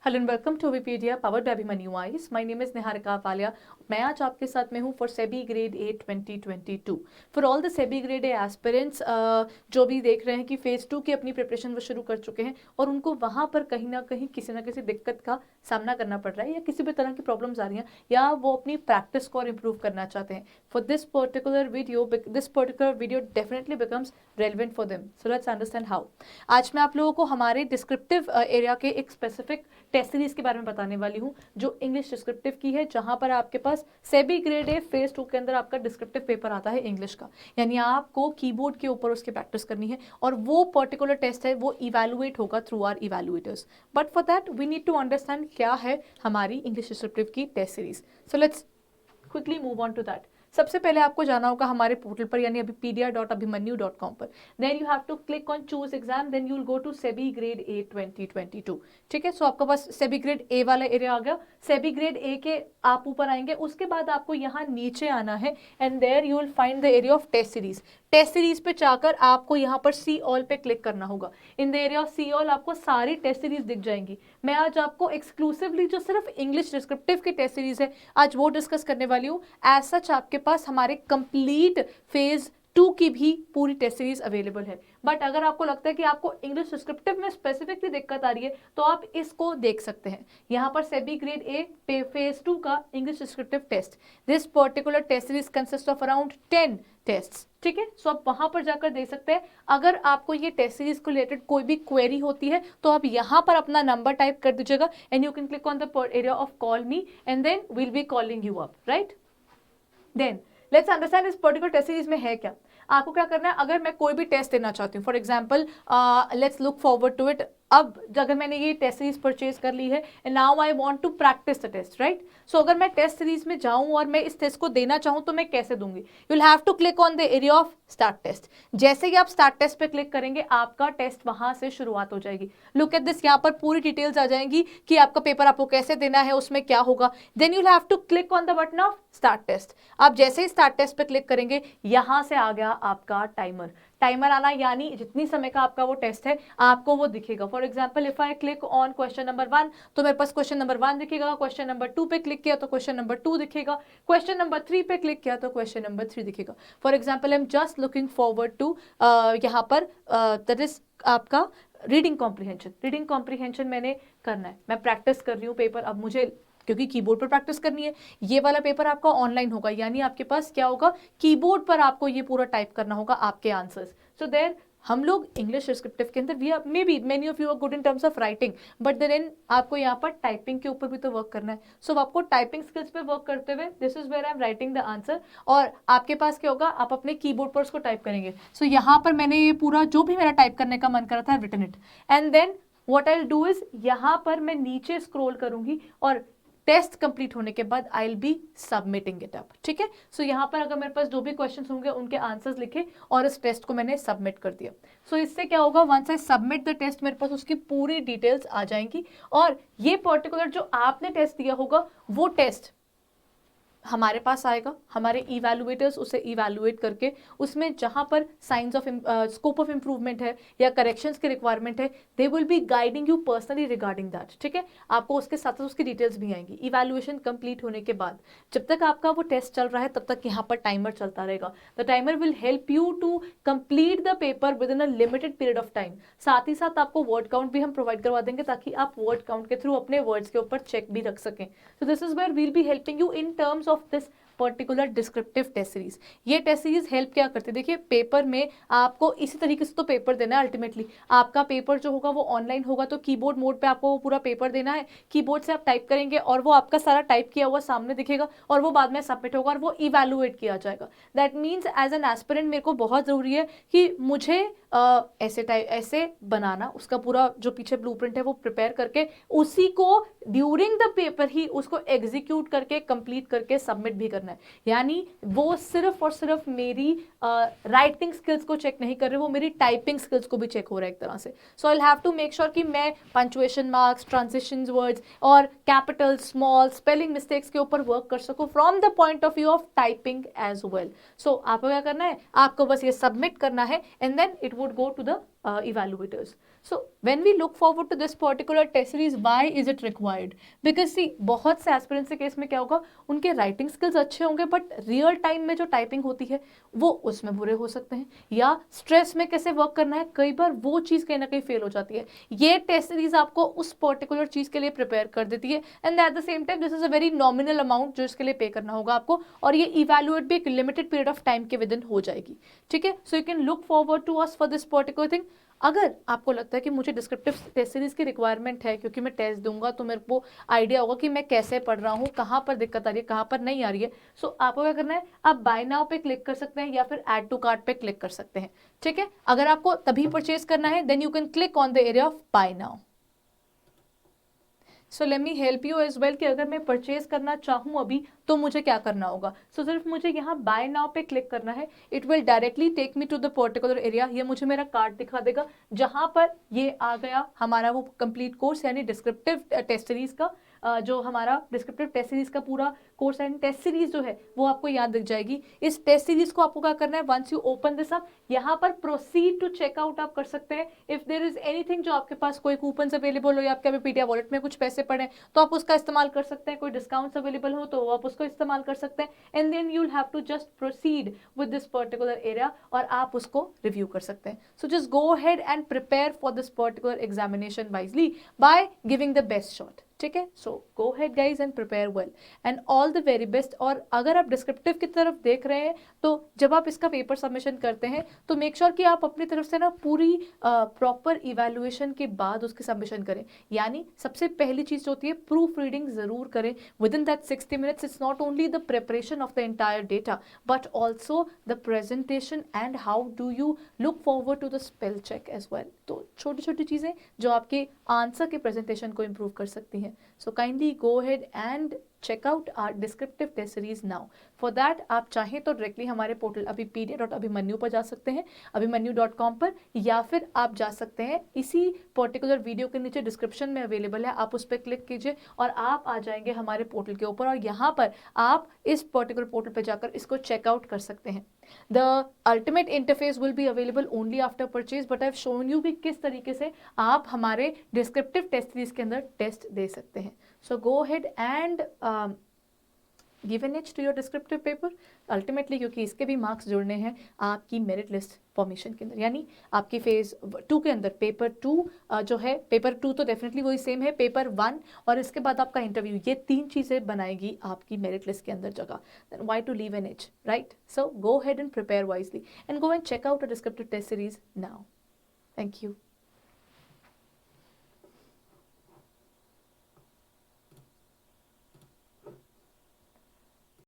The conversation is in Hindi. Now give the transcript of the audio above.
हेलो एंड वेलकम टू विपीडिया पावर्ड बाय अभिमन्यु आईज। My name is Niharika Walia. मैं आज आपके साथ में हूँ for SEBI grade A 2022 for all the SEBI grade A aspirants जो भी देख रहे हैं कि फेज 2 की अपनी प्रिपरेशन वो शुरू कर चुके हैं और उनको वहाँ पर कहीं ना कहीं किसी ना किसी दिक्कत का सामना करना पड़ रहा है या किसी भी तरह की प्रॉब्लम्स आ रही हैं या वो अपनी प्रैक्टिस को और इम्प्रूव करना चाहते हैं। For this particular video definitely becomes relevant for them. So let's understand how. आज मैं आप लोगों को हमारे डिस्क्रिप्टिव एरिया के एक स्पेसिफिक टेस्ट सीरीज के बारे में बताने वाली हूँ जो इंग्लिश डिस्क्रिप्टिव की है, जहां पर आपके पास सेबी ग्रेड ए फेज 2 के अंदर आपका डिस्क्रिप्टिव पेपर आता है इंग्लिश का। यानी आपको कीबोर्ड के ऊपर उसकी प्रैक्टिस करनी है और वो पर्टिकुलर टेस्ट है वो इवैल्यूएट होगा through our evaluators. But for that we need to understand क्या है हमारी इंग्लिश डिस्क्रिप्टिव की test series. So let's quickly move on to that. सबसे पहले आपको जाना होगा हमारे पोर्टल पर यानी wikipedia.abhimanyu.com पर। Then you have to click on choose exam, then you will go to SEBI grade A 2022। ठीक है, सो आपका पास सेबी ग्रेड ए वाला एरिया आ गया। सेबी ग्रेड ए के आप ऊपर आएंगे, उसके बाद आपको यहाँ नीचे आना है and there you will find the area of test series. Test series पे जाकर आपको यहाँ पर सी ऑल पे क्लिक करना होगा। In the area of see all आपको सारी टेस्ट सीरीज दिख जाएंगी। मैं आज आपको एक्सक्लूसिवली जो सिर्फ इंग्लिश डिस्क्रिप्टिव की टेस्ट सीरीज है आज वो डिस्कस करने वाली हूँ। एज सच आपके पास हमारे कंप्लीट फेज 2 की भी पूरी टेस्ट सीरीज अवेलेबल है। बट अगर आपको लगता है कि आपको इंग्लिश डिस्क्रिप्टिव में स्पेसिफिकली दिक्कत आ रही है तो आप इसको देख सकते हैं। यहाँ पर सेबी ग्रेड ए फेज 2 का English descriptive test, this particular test series consist of around 10 test. ठीक है, सो आप वहां पर जाकर देख सकते हैं। अगर आपको ये टेस्ट सीरीज को रिलेटेड कोई भी क्वेरी होती है तो आप यहाँ पर अपना नंबर टाइप कर दीजिएगा and you can click on the area of call me and then will be calling you up, right. Then let's understand इस पर्टिकुलर टेस्ट सीरीज में है क्या। आपको क्या करना है, अगर मैं कोई भी टेस्ट देना चाहती हूँ, for example let's look forward to it. अब अगर मैंने ये टेस्ट सीरीज परचेज कर ली है and now I want to practise the test, right. So अगर मैं टेस्ट सीरीज में जाऊं और मैं इस टेस्ट को देना चाहूं तो मैं कैसे दूंगी। You will have to click on the area of start test. जैसे ही आप स्टार्ट टेस्ट पे क्लिक करेंगे आपका टेस्ट वहां से शुरुआत हो जाएगी। लुक एट दिस, यहाँ पर पूरी डिटेल्स आ जाएंगी कि आपका पेपर आपको कैसे देना है, उसमें क्या होगा। Then you will have to click on the button of start test. आप जैसे ही स्टार्ट टेस्ट पे क्लिक करेंगे यहां से आ गया आपका टाइमर आना, यानी जितनी समय का आपका वो टेस्ट है आपको वो दिखेगा। For example if I click on question number 1 तो मेरे पास क्वेश्चन नंबर 1 दिखेगा। क्वेश्चन नंबर 2 पे क्लिक किया तो क्वेश्चन नंबर 2 दिखेगा। क्वेश्चन नंबर 3 पे क्लिक किया तो क्वेश्चन नंबर 3 दिखेगा। For example I am just looking forward to यहाँ पर दैट इज आपका रीडिंग कॉम्प्रीहेंशन मैंने करना है। मैं प्रैक्टिस कर रही हूँ पेपर, अब मुझे क्योंकि कीबोर्ड पर प्रैक्टिस करनी है। ये वाला पेपर आपका ऑनलाइन होगा, यानी आपके पास क्या होगा, कीबोर्ड पर आपको ये पूरा टाइप करना होगा आपके आंसर्स। सो देयर हम लोग इंग्लिश डिस्क्रिप्टिव के अंदर we are maybe many of you are good in terms of writing, but then आपको यहाँ पर टाइपिंग के ऊपर भी तो वर्क करना है। सो आपको टाइपिंग स्किल्स पे वर्क करते हुए this is where I am writing the answer, और आपके पास क्या होगा, आप अपने कीबोर्ड पर उसको टाइप करेंगे। सो यहाँ पर मैंने ये पूरा जो भी मेरा टाइप करने का मन कर रहा था written it and then what I will do is यहाँ पर मैं नीचे स्क्रॉल करूंगी और टेस्ट कंप्लीट होने के बाद I will be submitting it up. ठीक है, सो यहाँ पर अगर मेरे पास जो भी क्वेश्चंस होंगे उनके आंसर्स लिखे और इस टेस्ट को मैंने सबमिट कर दिया। सो इससे क्या होगा, once I submit the test मेरे पास उसकी पूरी डिटेल्स आ जाएंगी और ये पर्टिकुलर जो आपने टेस्ट दिया होगा वो टेस्ट हमारे पास आएगा। हमारे इवैल्यूएटर्स उसे इवैल्यूएट करके उसमें जहां पर science of scope of improvement है या करेक्शंस की रिक्वायरमेंट है, they will be guiding you personally regarding that. ठीक है, आपको उसके साथ साथ उसकी डिटेल्स भी आएंगी। इवैल्यूएशन कंप्लीट होने के बाद जब तक आपका वो टेस्ट चल रहा है तब तक यहाँ पर टाइमर चलता रहेगा। The timer will help you to complete the paper within a limited period of time. साथ ही साथ आपको वर्ड काउंट भी हम प्रोवाइड करवा देंगे ताकि आप वर्ड काउंट के थ्रू अपने वर्ड्स के ऊपर चेक भी रख सकें। So this is where we'll be helping you in terms of this particular descriptive test series. ये टेस्ट सीरीज हेल्प क्या करती है, देखिए पेपर में आपको इसी तरीके से तो पेपर देना है। अल्टीमेटली आपका पेपर जो होगा वो ऑनलाइन होगा तो कीबोर्ड मोड पे आपको वो पूरा पेपर देना है। कीबोर्ड से आप टाइप करेंगे और वो आपका सारा टाइप किया हुआ सामने दिखेगा और वो बाद में सबमिट होगा और वो इवैल्यूएट किया जाएगा। That means as an aspirant मेरे को बहुत जरूरी है कि मुझे ऐसे बनाना, उसका पूरा जो पीछे ब्लूप्रिंट है वो प्रिपेयर करके उसी को ड्यूरिंग द पेपर ही उसको एग्जीक्यूट करके कंप्लीट करके सबमिट भी करना है। यानी वो सिर्फ और सिर्फ मेरी राइटिंग स्किल्स को चेक नहीं कर रहे, वो मेरी टाइपिंग स्किल्स को भी चेक हो रहा है एक तरह से। So I have to make sure कि मैं पंक्चुएशन मार्क्स, ट्रांजिशन वर्ड्स और कैपिटल स्मॉल स्पेलिंग मिस्टेक्स के ऊपर वर्क कर सकूं from the point of view of typing as well. So आपको क्या करना है, आपको बस ये सबमिट करना है and then it would go to the evaluators. So when we look forward to this particular test series, why is it required? Because see, बहुत से एस्पिरेंट्स के केस में क्या होगा, उनके राइटिंग स्किल्स अच्छे होंगे बट रियल टाइम में जो टाइपिंग होती है वो उसमें बुरे हो सकते हैं, या स्ट्रेस में कैसे वर्क करना है, कई बार वो चीज़ कहीं ना कहीं फेल हो जाती है. ये टेस्ट सीरीज आपको उस पर्टिकुलर चीज़ के लिए प्रिपेयर कर देती है, and at the same time this is a very nominal amount जो इसके लिए पे करना होगा आपको, और ये इवैल्यूएट भी एक लिमिटेड पीरियड ऑफ टाइम के विद इन हो जाएगी. ठीक है, so you can look forward to us for this particular thing. अगर आपको लगता है कि मुझे डिस्क्रिप्टिव टेस्ट सीरीज की रिक्वायरमेंट है, क्योंकि मैं टेस्ट दूंगा तो मेरे को आइडिया होगा कि मैं कैसे पढ़ रहा हूँ, कहाँ पर दिक्कत आ रही है, कहाँ पर नहीं आ रही है, सो आपको क्या करना है, आप बाय नाउ पे क्लिक कर सकते हैं या फिर ऐड टू कार्ट पे क्लिक कर सकते हैं. ठीक है, अगर आपको तभी परचेज करना है then you can click on the area of buy now. So let me help you as well कि अगर मैं परचेज करना चाहूँ अभी तो मुझे क्या करना होगा. सो सिर्फ मुझे यहाँ बाय नाउ पे क्लिक करना है. It will directly take me to the particular area. ये मुझे मेरा कार्ड दिखा देगा जहाँ पर ये आ गया हमारा वो कंप्लीट कोर्स, यानी डिस्क्रिप्टिव टेस्ट सीरीज का जो हमारा डिस्क्रिप्टिव टेस्ट सीरीज का पूरा कोर्स एंड टेस्ट सीरीज जो है वो आपको यहाँ दिख जाएगी. इस टेस्ट सीरीज को आपको क्या करना है, once you open this up, यहाँ पर प्रोसीड टू चेकआउट आप कर सकते हैं. इफ देयर इज एनीथिंग, जो आपके पास कोई कूपन अवेलेबल हो या आपके अभी पीटीआई वॉलेट में कुछ पैसे पड़े तो आप उसका इस्तेमाल कर सकते हैं. कोई डिस्काउंट्स अवेलेबल हो तो आप उसको इस्तेमाल कर सकते हैं. And then you will have to just proceed with this particular area और आप उसको रिव्यू कर सकते हैं. So just go ahead and prepare for this particular examination wisely by giving the best shot. ठीक है, so go ahead guys and prepare well and all the very best. और अगर आप डिस्क्रिप्टिव की तरफ देख रहे हैं तो जब आप इसका पेपर सबमिशन करते हैं तो मेक श्योर कि आप अपनी तरफ से ना पूरी प्रॉपर इवैल्यूएशन के बाद उसकी सबमिशन करें. यानी सबसे पहली चीज़ जो होती है, प्रूफ रीडिंग ज़रूर करें within that 60 minutes. It's not only the preparation of the entire data but also the presentation and how do you look forward to the spell check as well. तो छोटी छोटी चीज़ें जो आपके आंसर के प्रेजेंटेशन को इम्प्रूव कर सकती हैं. So kindly go ahead and check out our descriptive test series now. For that आप चाहें तो डायरेक्टली हमारे पोर्टल अभिपीडिया.अभिमन्यु पर जा सकते हैं, अभिमन्यु.com पर, या फिर आप जा सकते हैं इसी पर्टिकुलर वीडियो के नीचे डिस्क्रिप्शन में अवेलेबल है, आप उस पर क्लिक कीजिए और आप आ जाएंगे हमारे पोर्टल के ऊपर, और यहाँ पर आप इस पर्टिकुलर पोर्टल पर जाकर इसको चेकआउट कर सकते हैं. The ultimate interface will be available only after purchase, but I've shown you कि किस तरीके से आप हमारे descriptive test series के अंदर टेस्ट दे सकते हैं. So go ahead and give an edge to your descriptive paper. Ultimately क्योंकि इसके भी मार्क्स जुड़ने हैं आपकी मेरिट लिस्ट फॉर्मेशन के अंदर, यानी आपकी फेज 2 के अंदर पेपर 2 जो है, पेपर 2 तो डेफिनेटली वही सेम है, पेपर 1 और इसके बाद आपका इंटरव्यू, ये 3 चीज़ें बनाएगी आपकी मेरिट लिस्ट के अंदर जगह. Then why to leave an edge, right? So go head and prepare wisely and go and check out a descriptive test series now. Thank you.